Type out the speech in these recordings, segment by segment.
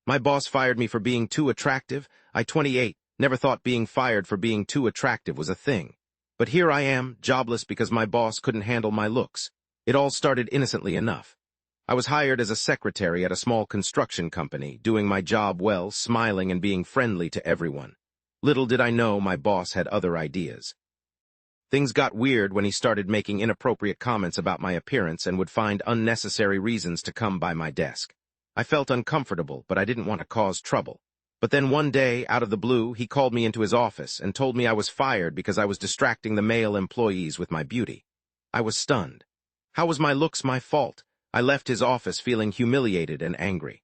My boss fired me for being too attractive. I, 28, never thought being fired for being too attractive was a thing. But here I am, jobless because my boss couldn't handle my looks. It all started innocently enough. I was hired as a secretary at a small construction company, doing my job well, smiling and being friendly to everyone. Little did I know my boss had other ideas. Things got weird when he started making inappropriate comments about my appearance and would find unnecessary reasons to come by my desk. I felt uncomfortable, but I didn't want to cause trouble. But then one day, out of the blue, he called me into his office and told me I was fired because I was distracting the male employees with my beauty. I was stunned. How was my looks my fault? I left his office feeling humiliated and angry.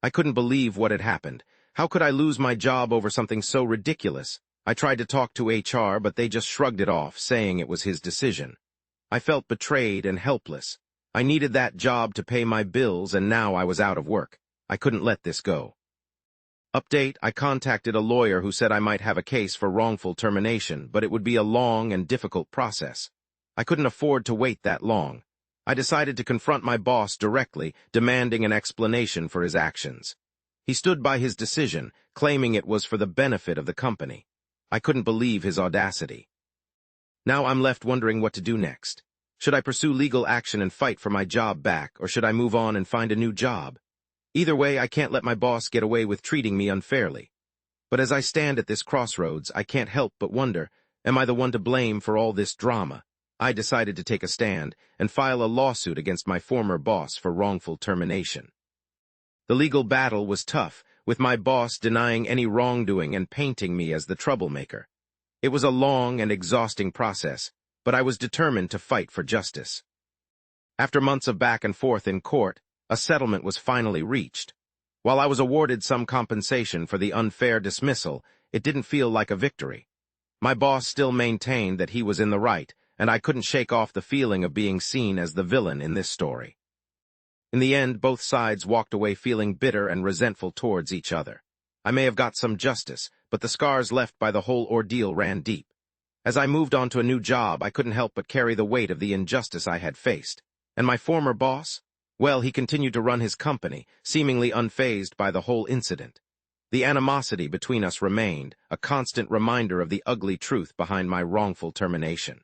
I couldn't believe what had happened. How could I lose my job over something so ridiculous? I tried to talk to HR, but they just shrugged it off, saying it was his decision. I felt betrayed and helpless. I needed that job to pay my bills, and now I was out of work. I couldn't let this go. Update: I contacted a lawyer who said I might have a case for wrongful termination, but it would be a long and difficult process. I couldn't afford to wait that long. I decided to confront my boss directly, demanding an explanation for his actions. He stood by his decision, claiming it was for the benefit of the company. I couldn't believe his audacity. Now I'm left wondering what to do next. Should I pursue legal action and fight for my job back, or should I move on and find a new job? Either way, I can't let my boss get away with treating me unfairly. But as I stand at this crossroads, I can't help but wonder, am I the one to blame for all this drama? I decided to take a stand and file a lawsuit against my former boss for wrongful termination. The legal battle was tough, with my boss denying any wrongdoing and painting me as the troublemaker. It was a long and exhausting process, but I was determined to fight for justice. After months of back and forth in court, a settlement was finally reached. While I was awarded some compensation for the unfair dismissal, it didn't feel like a victory. My boss still maintained that he was in the right, and I couldn't shake off the feeling of being seen as the villain in this story. In the end, both sides walked away feeling bitter and resentful towards each other. I may have got some justice, but the scars left by the whole ordeal ran deep. As I moved on to a new job, I couldn't help but carry the weight of the injustice I had faced. And my former boss? Well, he continued to run his company, seemingly unfazed by the whole incident. The animosity between us remained, a constant reminder of the ugly truth behind my wrongful termination.